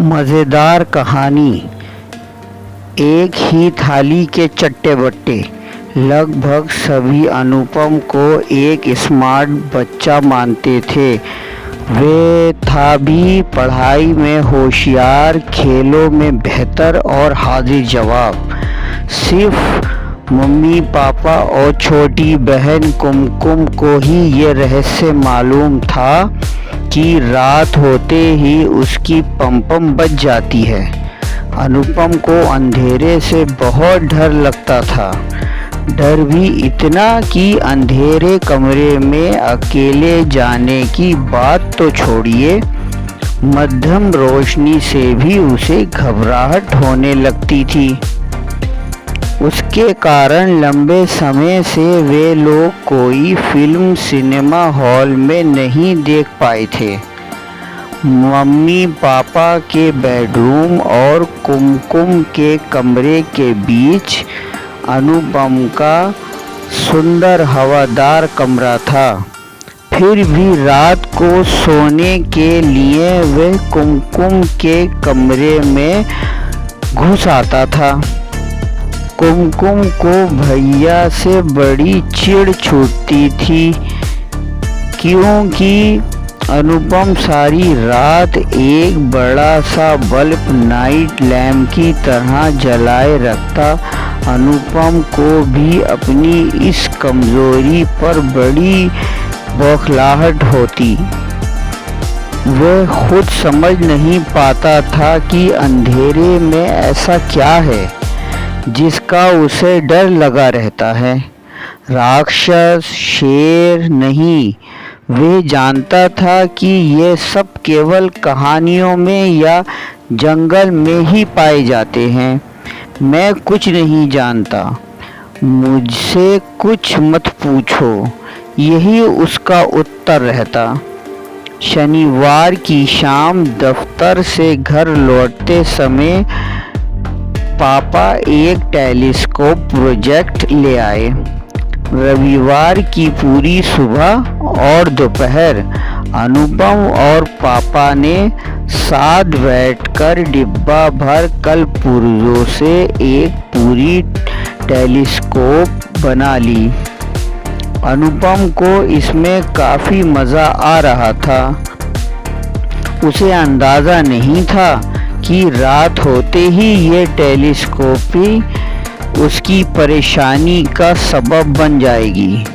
मज़ेदार कहानी। एक ही थाली के चट्टे बट्टे। लगभग सभी अनुपम को एक स्मार्ट बच्चा मानते थे। वे था भी पढ़ाई में होशियार, खेलों में बेहतर और हाजिर जवाब। सिर्फ मम्मी पापा और छोटी बहन कुमकुम को ही ये रहस्य मालूम था कि रात होते ही उसकी पम-पम बज जाती है। अनुपम को अंधेरे से बहुत डर लगता था। डर भी इतना कि अंधेरे कमरे में अकेले जाने की बात तो छोड़िए, मध्यम रोशनी से भी उसे घबराहट होने लगती थी। उसके कारण लंबे समय से वे लोग कोई फिल्म सिनेमा हॉल में नहीं देख पाए थे। मम्मी पापा के बेडरूम और कुमकुम के कमरे के बीच अनुपम का सुंदर हवादार कमरा था। फिर भी रात को सोने के लिए वह कुमकुम के कमरे में घुस आता था। कुमकुम को भैया से बड़ी चिढ़ छूटती थी, क्योंकि अनुपम सारी रात एक बड़ा सा बल्ब नाइट लैम्प की तरह जलाए रखता। अनुपम को भी अपनी इस कमजोरी पर बड़ी बौखलाहट होती। वह खुद समझ नहीं पाता था कि अंधेरे में ऐसा क्या है जिसका उसे डर लगा रहता है। राक्षस, शेर नहीं, वे जानता था कि ये सब केवल कहानियों में या जंगल में ही पाए जाते हैं। मैं कुछ नहीं जानता, मुझसे कुछ मत पूछो, यही उसका उत्तर रहता। शनिवार की शाम दफ्तर से घर लौटते समय पापा एक टेलीस्कोप प्रोजेक्ट ले आए। रविवार की पूरी सुबह और दोपहर अनुपम और पापा ने साथ बैठकर डिब्बा भर कल पुर्जों से एक पूरी टेलीस्कोप बना ली। अनुपम को इसमें काफ़ी मज़ा आ रहा था। उसे अंदाज़ा नहीं था कि रात होते ही ये टेलीस्कोप ही उसकी परेशानी का सबब बन जाएगी।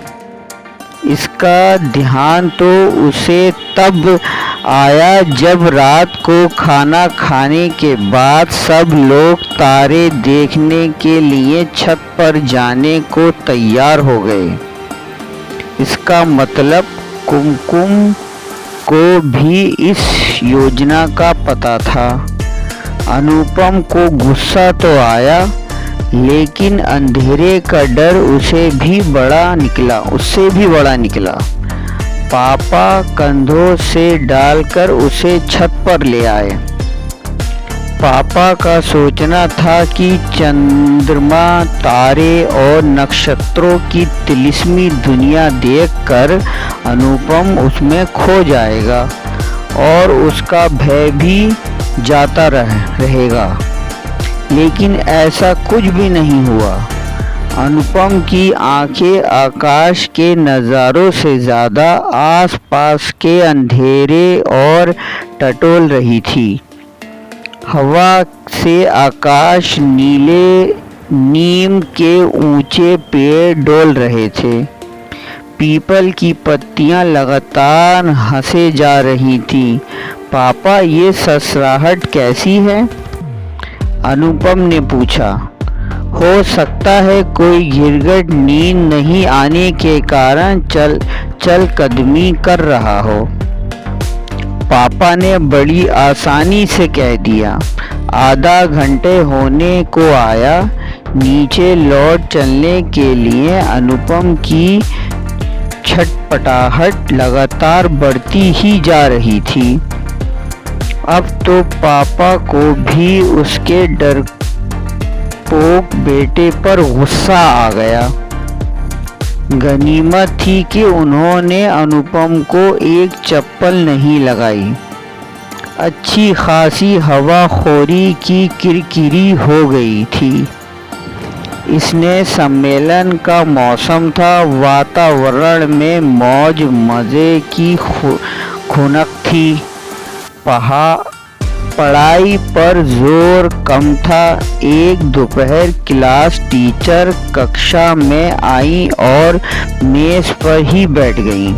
इसका ध्यान तो उसे तब आया जब रात को खाना खाने के बाद सब लोग तारे देखने के लिए छत पर जाने को तैयार हो गए। इसका मतलब कुमकुम को भी इस योजना का पता था। अनुपम को गुस्सा तो आया, लेकिन अंधेरे का डर उससे भी बड़ा निकला। पापा कंधों से डालकर उसे छत पर ले आए। पापा का सोचना था कि चंद्रमा, तारे और नक्षत्रों की तिलिस्मी दुनिया देखकर अनुपम उसमें खो जाएगा और उसका भय भी जाता रहेगा। लेकिन ऐसा कुछ भी नहीं हुआ। अनुपम की आंखें आकाश के नज़ारों से ज़्यादा आसपास के अंधेरे और टटोल रही थी। हवा से आकाश नीले नीम के ऊंचे पेड़ डोल रहे थे। पीपल की पत्तियां लगातार हंसे जा रही थीं। पापा, ये ससराहट कैसी है? अनुपम ने पूछा। हो सकता है कोई गिरगिट नींद नहीं आने के कारण चल कदमी कर रहा हो, पापा ने बड़ी आसानी से कह दिया। आधा घंटे होने को आया। नीचे लौट चलने के लिए अनुपम की छटपटाहट लगातार बढ़ती ही जा रही थी। अब तो पापा को भी उसके डरपोक बेटे पर गुस्सा आ गया। गनीमत थी कि उन्होंने अनुपम को एक चप्पल नहीं लगाई। अच्छी खासी हवाखोरी की किरकिरी हो गई थी। इसने सम्मेलन का मौसम था। वातावरण में मौज मज़े की खुनक थी। पढ़ाई पर जोर कम था। एक दोपहर क्लास टीचर कक्षा में आई और मेज पर ही बैठ गईं।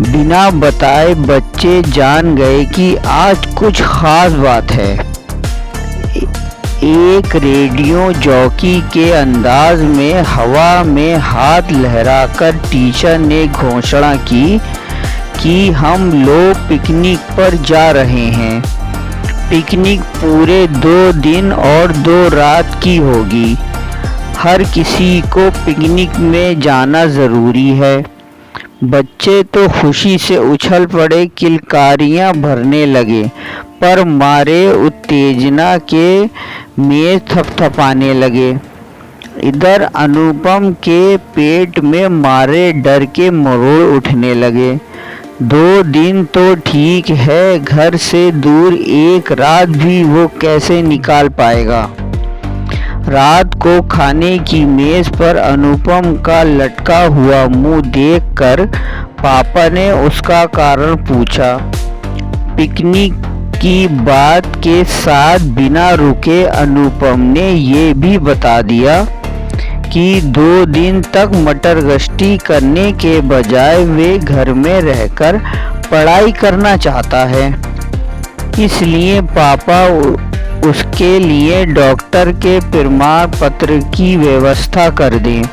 बिना बताए बच्चे जान गए कि आज कुछ खास बात है। एक रेडियो जॉकी के अंदाज में हवा में हाथ लहराकर टीचर ने घोषणा की कि हम लोग पिकनिक पर जा रहे हैं। पिकनिक पूरे 2 दिन और 2 रात की होगी। हर किसी को पिकनिक में जाना ज़रूरी है। बच्चे तो खुशी से उछल पड़े, किलकारियां भरने लगे, पर मारे उत्तेजना के मेज थपथपाने लगे। इधर अनुपम के पेट में मारे डर के मरोड़ उठने लगे। 2 दिन तो ठीक है, घर से दूर 1 रात भी वो कैसे निकाल पाएगा। रात को खाने की मेज पर अनुपम का लटका हुआ मुंह देखकर पापा ने उसका कारण पूछा। पिकनिक की बात के साथ बिना रुके अनुपम ने ये भी बता दिया कि 2 दिन तक मटर गश्ती करने के बजाय वे घर में रहकर पढ़ाई करना चाहता है। इसलिए पापा उसके लिए डॉक्टर के प्रमाण पत्र की व्यवस्था कर दें।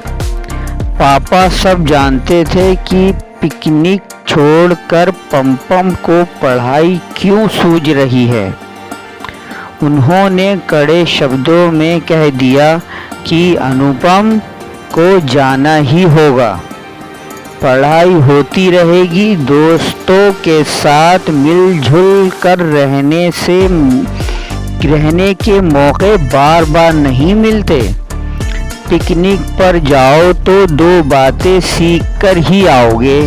पापा सब जानते थे कि पिकनिक छोड़कर पम्पम को पढ़ाई क्यों सूझ रही है। उन्होंने कड़े शब्दों में कह दिया कि अनुपम को जाना ही होगा। पढ़ाई होती रहेगी, दोस्तों के साथ मिलजुल कर रहने के मौके बार बार नहीं मिलते। पिकनिक पर जाओ तो 2 बातें सीख कर ही आओगे।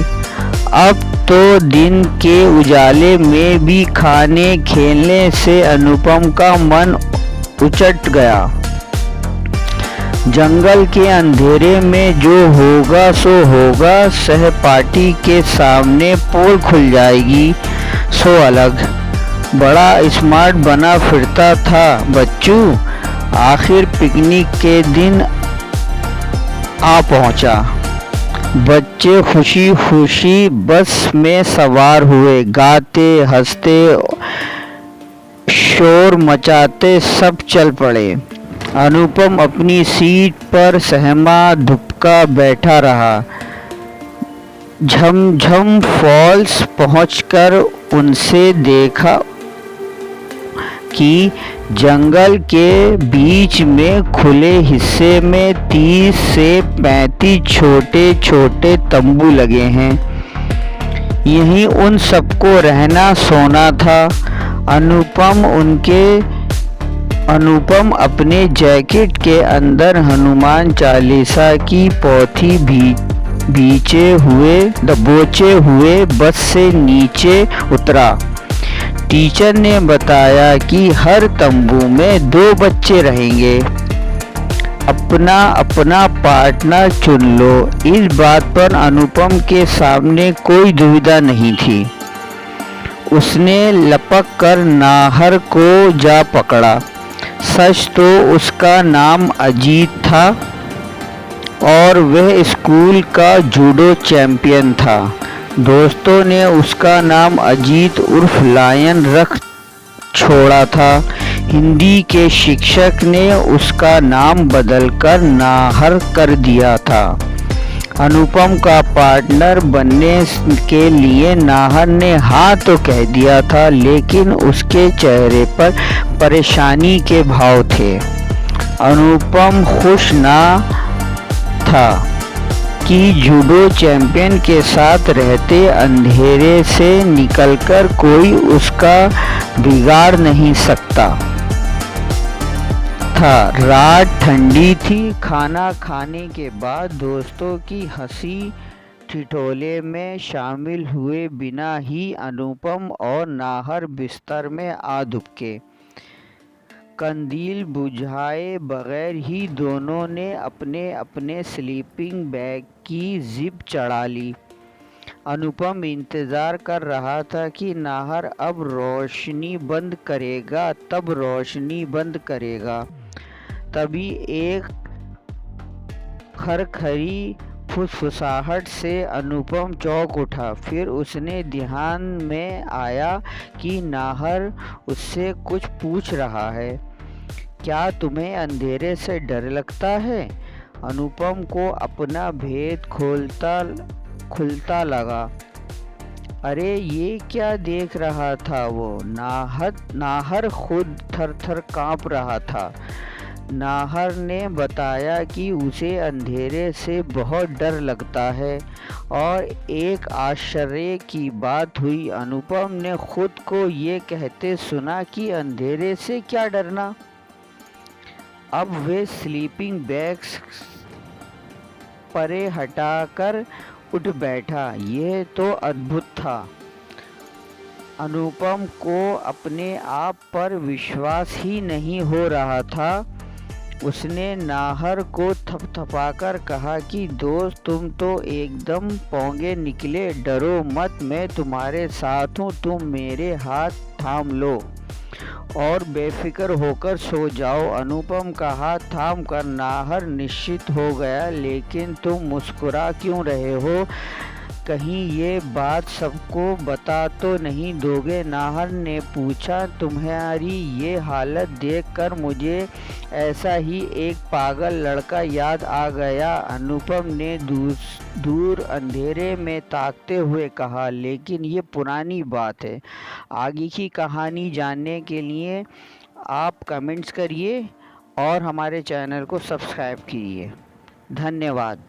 अब तो दिन के उजाले में भी खाने खेलने से अनुपम का मन उचट गया। जंगल के अंधेरे में जो होगा सो होगा। सहपाठी के सामने पोल खुल जाएगी सो अलग। बड़ा स्मार्ट बना फिरता था बच्चू। आखिर पिकनिक के दिन आ पहुंचा। बच्चे खुशी खुशी बस में सवार हुए। गाते हंसते शोर मचाते सब चल पड़े। अनुपम अपनी सीट पर सहमा धुपका बैठा रहा। झमझम फॉल्स पहुंचकर उनसे देखा कि जंगल के बीच में खुले हिस्से में 30 से 35 छोटे छोटे तंबू लगे हैं। यहीं उन सबको रहना सोना था। अनुपम अपने जैकेट के अंदर हनुमान चालीसा की पोथी दबोचे हुए बस से नीचे उतरा। टीचर ने बताया कि हर तंबू में 2 बच्चे रहेंगे। अपना अपना पार्टनर चुन लो। इस बात पर अनुपम के सामने कोई दुविधा नहीं थी। उसने लपक कर नाहर को जा पकड़ा। सच तो उसका नाम अजीत था और वह स्कूल का जूडो चैंपियन था। दोस्तों ने उसका नाम अजीत उर्फ लायन रख छोड़ा था। हिंदी के शिक्षक ने उसका नाम बदलकर नाहर कर दिया था। अनुपम का पार्टनर बनने के लिए नाहर ने हाँ तो कह दिया था, लेकिन उसके चेहरे पर परेशानी के भाव थे। अनुपम खुश ना था कि जूडो चैंपियन के साथ रहते अंधेरे से निकलकर कोई उसका बिगाड़ नहीं सकता था। रात ठंडी थी। खाना खाने के बाद दोस्तों की हंसी ठिठोले में शामिल हुए बिना ही अनुपम और नाहर बिस्तर में आ दुबके। कंदील बुझाए बगैर ही दोनों ने अपने अपने स्लीपिंग बैग की जिप चढ़ा ली। अनुपम इंतज़ार कर रहा था कि नाहर अब रोशनी बंद करेगा, तब रोशनी बंद करेगा। तभी एक खरखरी फुसफुसाहट से अनुपम चौंक उठा। फिर उसने ध्यान में आया कि नाहर उससे कुछ पूछ रहा है। क्या तुम्हें अंधेरे से डर लगता है? अनुपम को अपना भेद खुलता लगा। अरे ये क्या देख रहा था वो? नाहर खुद थर-थर कांप रहा था। नाहर ने बताया कि उसे अंधेरे से बहुत डर लगता है और एक आश्चर्य की बात हुई, अनुपम ने खुद को ये कहते सुना कि अंधेरे से क्या डरना। अब वे स्लीपिंग बैग्स परे हटाकर उठ बैठा। यह तो अद्भुत था। अनुपम को अपने आप पर विश्वास ही नहीं हो रहा था। उसने नाहर को थपथपाकर कहा कि दोस्त, तुम तो एकदम पौंगे निकले। डरो मत, मैं तुम्हारे साथ हूँ। तुम मेरे हाथ थाम लो और बेफिक्र होकर सो जाओ। अनुपम का हाथ थाम कर नाहर निश्चित हो गया। लेकिन तुम मुस्कुरा क्यों रहे हो? कहीं ये बात सबको बता तो नहीं दोगे? नाहर ने पूछा। तुम्हारी ये हालत देखकर मुझे ऐसा ही एक पागल लड़का याद आ गया, अनुपम ने दूर अंधेरे में ताकते हुए कहा। लेकिन ये पुरानी बात है। आगे की कहानी जानने के लिए आप कमेंट्स करिए और हमारे चैनल को सब्सक्राइब कीजिए। धन्यवाद।